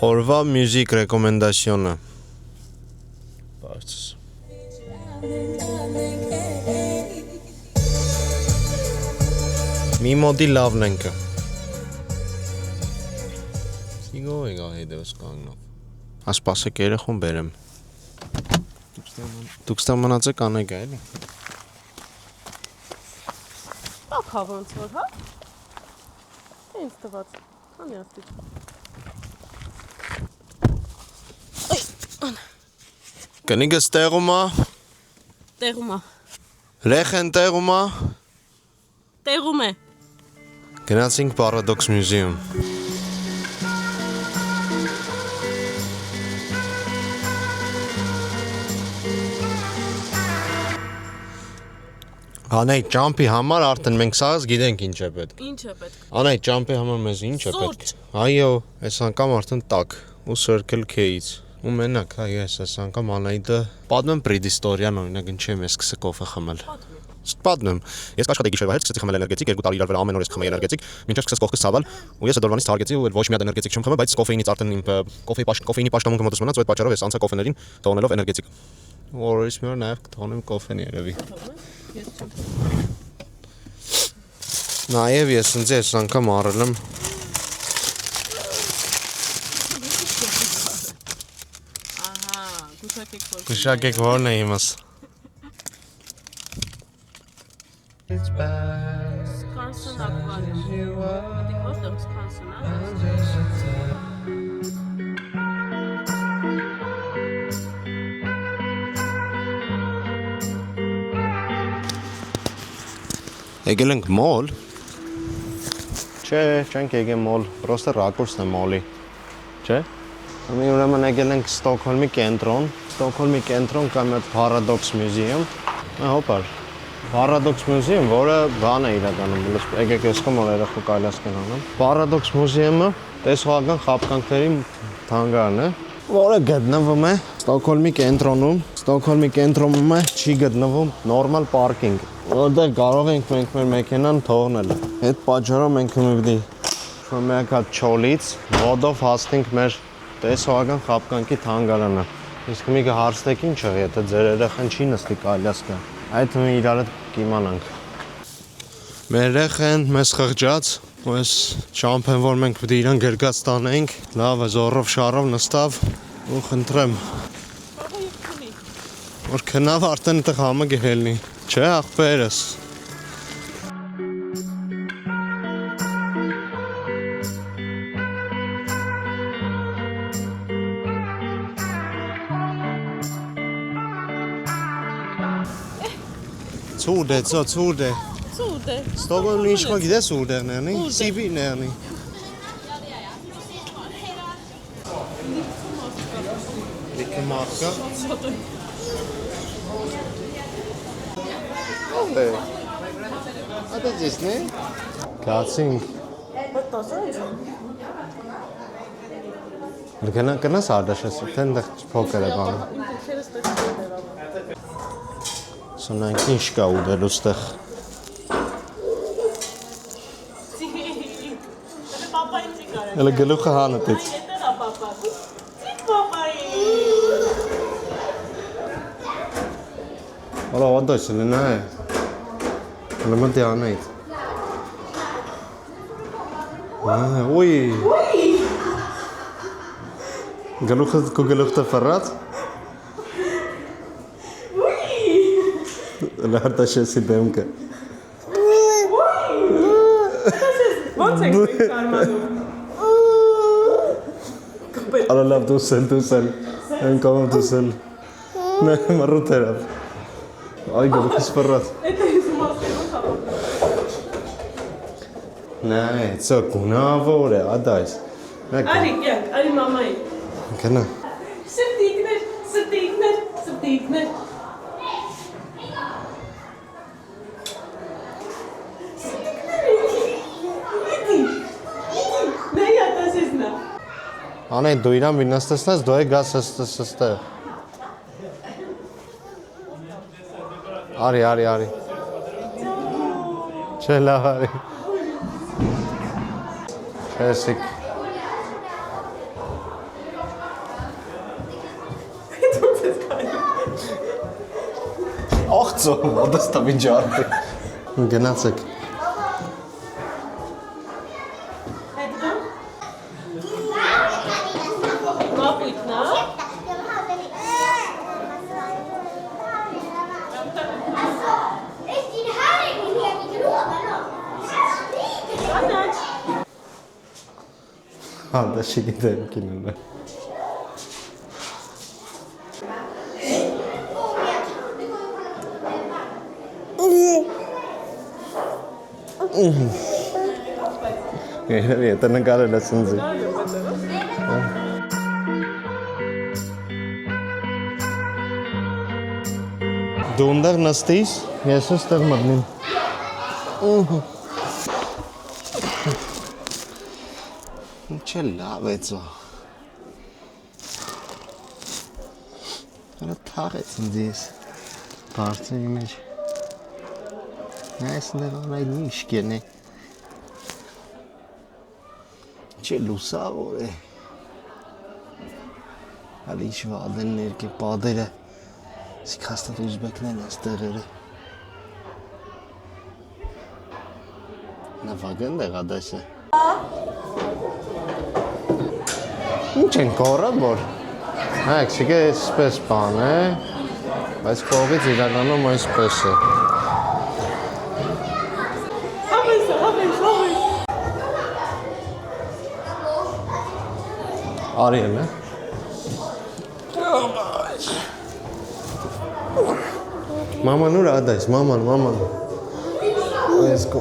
Օրվա մյուզիկ ռեկոմենդացիոնը։ Բայց մի մոդի լավն ենքը։ Սիգով եկա հետևս կանգնով։ Ասպասեք երեխուն բերեմ։ Դուք ստա մնացեք անեք էլի։ Ակա ոնց որ, հա։ Ինձ տված, անի աստիճ։ Կնիգս տեղում է։ Տեղում է։ Լեխեն տեղում է։ Տեղում է։ Գնացինք Paradox Museum։ Անայ ճամփի համար արդեն մենք սաղս գիտենք ինչ է պետք։ Ինչ է պետք։ Անայ ճամփի համար մեզ ինչ է պետք։ Այո, այս անգամ արդեն տակ ու Circle K-ից։ Ու մենակ, այո, այս անգամ Անայդը պատմեմ պրեդիստորիան, օրինակ ինչի եմ ես սկսել կոֆե խմել։ Պատմեմ։ Ես աշխատեի գիշերվա հետ սկսեցի խմել էներգետիկ, 2 տարի իրար վրա ամեն օր ես խմեի էներգետիկ, մինչև սկսեց կողքս ցավել, ու ես դորվանից թարգեցի ու ոչ մի հատ էներգետիկ չեմ խմել, բայց կոֆեինից արդեն իմ կոֆեինի պաշտամունքը մոտս մնաց, ու այդ պատճառով ես անցա կոֆեներին թողնելով էներգետիկ։ Որից մի օր նաև կթողնեմ կոֆեն երևի։ Նաև ես ինձ այս անգամ առել եմ Ահա, գուշակեք որն է իմս։ Սկանսոն ակվարիում։ Դիք որտեղ Սկանսոն է։ Եկել ենք մոլ։ Չէ, չենք եկել մոլ, պրոստը ռակուրսն է մոլի։ Չէ։ Մենք ուրեմն եկել ենք Ստոկհոլմի կենտրոն կա մի Paradox Museum։ Հոպար։ Paradox Museum, որը բան է իրականում, եկեք ես կոմ որ երախու կայլասկեն անեմ։ Paradox Museum-ը տեսողական խաբկանքների թանգարան է, որը գտնվում է Ստոկհոլմի կենտրոնում։ Ստոկհոլմի կենտրոնում է չի գտնվում նորմալ պարկինգ, որտեղ կարող ենք մենք մեր մեքենան թողնել։ Այդ պատճառով մենք ունենք մեկ հատ չոլից ոտով հասնենք մեր տեսողական խաբկանքի թանգարանը։ Իսկ մի հարցնեք ինչ է, եթե ձեր երեխան չի նստի կայլասկա, այդ մենք իրար հետ կիմանանք։ Մեր երեխան մեզ խղճաց, ու այս ճամփեն, որ մենք պետք է իրան գրկած տանենք, լավ է զորով շարով նստավ ու խնդրեմ։ Որ քնավ արդեն այդտեղ համը գհելնի, չէ աղբերս։ Ցուրտ է։ Ստոկհոլմի ինչ կա գիտես ուր ներնի, Սիբի ներնի։ Լիքը մարկա։ Ո՞վ է։ Ադե դեսնե։ Կացինք։ Կնաս արդաշես, տենտեղ փոքր է բանը։ Սոնանք ինչ կա ուդելու ստեղ։ Էլը գլուխը հանըտից։ Ալա ադայս լնա է։ Լմտի անայդ։ Ուի։ Գլուխը ֆռած։ Լարտաշեսի դեմքը։ Ոնց եք կարմանում։ Արա լավ դուսել։ Են կամով դուսել։ Նե մռութ երավ։ Այ գլուխս ֆռած։ Էդ է իզում ասելու թափ։ Նե, ծո գունավոր է, ադայս։ Արի գյանք, արի մամայի։ Գնա։ Սրտիկներ։ Անե դու իրան վինաստեսնես, դու է գաս ստեղ։ Արի։ Չէ լավ արի։ Չեսիք։ Աղծո, ոտստա վիջարդի։ Գնացեք։ Մապույթն է։ Հանդա չգիտեմ կինոն է։ Երևի է նկարել է սնձի։ Դու ունդեղ նստիս, ես ուստեղ մտնիմ։ Ինչ է լավ է ծո։ Հələ թաղեց ինձ ես։ Բարձրի մեջ։ Այս նրան այդ նիշ կեն է։ Չէ լուսավոր է։ Հələ ինչ վադեն ներկե պադերը։ Իսկ հաստատ ուզբեկներն են ստեղերը։ Նավագն դեղադես է։ Ինչ են կորը, որ։ Հայք, շիկե այսպես բան է, բայց կողից իրականում այսպես է։ Արիել է։ Maman nu radais, maman. Let's go.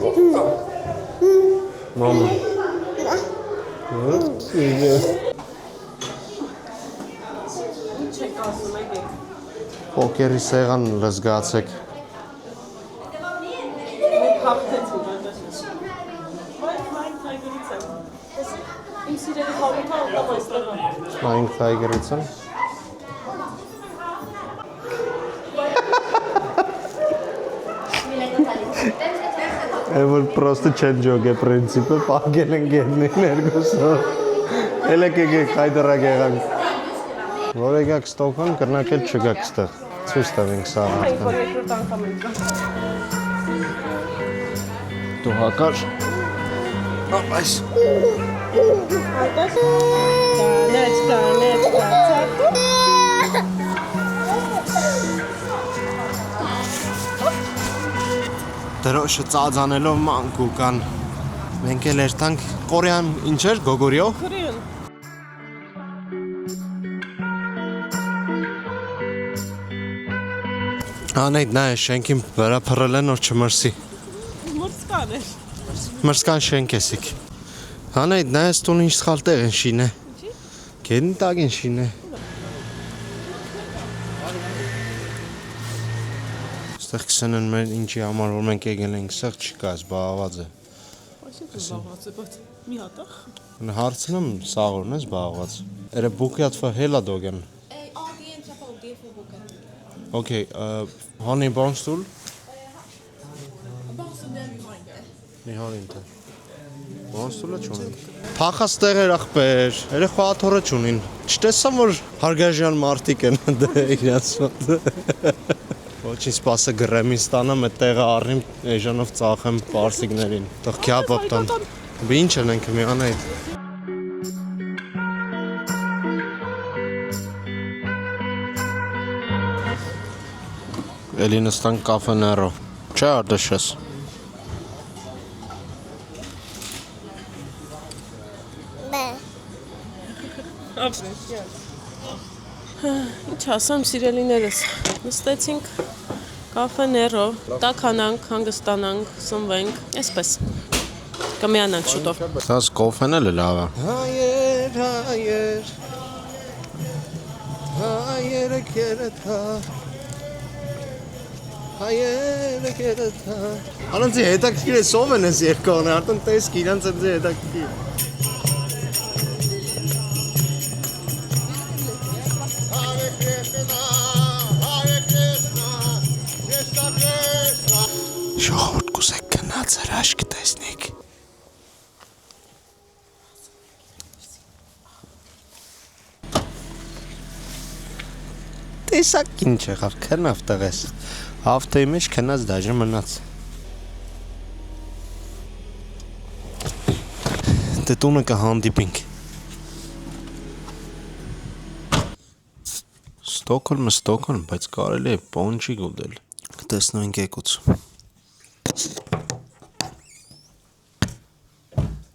Mama. Պոկերի սեղան լզգացեք։ Մայնք թայգերից են։ Որ պրոստը չեն ջոգ է պրինցիպը, պագել են գերնին ներգոսով։ Էլ եք եկեք հայդրակ եղանք։ Որ եկակ Ստոքհոլմ, կրնակ էլ չգակ ստեղ։ Ցույց տվենք սա արդեն։ Դու հակար։ Այս։ Դրոշը ծածանելով մանկու կան։ Մենք էլ երթանք կորեան ինչ էր, գոգորյո։ Կորեան։ Անեյդ նա է շենքին վրա փռել են, որ չմրսի։ Մրսկան էր։ Մրսկան շենք էսիք։ Անեյդ նա է ստուն ինչ սխալ տեղ են շին է։ Գերին տակ են շին է։ Ստեղ կսեն են մեր ինչի համար, որ մենք եկել ենք սեղ չկա, զբաղված է։ Այսինքն զբաղված է, բայց մի հատախ։ Հարցնեմ սաղորն ես զբաղված։ Էրը բուկյատվա հելա դոգեն։ Okay, honey bonstool? Bonstool-ը չունին։ Փախած տեղեր ախպեր, երեխա աթորը չունին։ Չտեսամ, որ հարգարժան մարդիկ են դե իրաց մոտ։ Ոչինչ սպասը գրեմին ստանամ, այդ տեղը առնիմ, էժանով ծախեմ պարսիկներին։ Տեղ քյաբաբ տան։ Բի ինչ են ենք մի անայդ։ Էլի նստանք կաֆեներո։ Չէ արդեշես։ Ինչ ասամ սիրելիներս, նստեցինք կաֆեներո, տաքանանք, հանգստանանք, սնվենք, այսպես, կմիանանք շուտով։ Սաս կոֆեն էլ է լավ է։ Հայերը կերեթա Հայերը կերեթա Անոնցի հետաքրքիր է սով են ես երկողն է, արդեն տեսք իրանց է ձե հետաքրքիր Ժողովուրդ կուզեք գնաց հրաշք տեսնիք Տեսակ ինչ եղավ, քնավ տղես Ավտոյի մեջ քնած դաժե մնաց։ Դե տունը կհանդիպինք։ Ստոկհոլմը, բայց կարելի է պոնչի գուտել։ Կտեսնենք եկուց։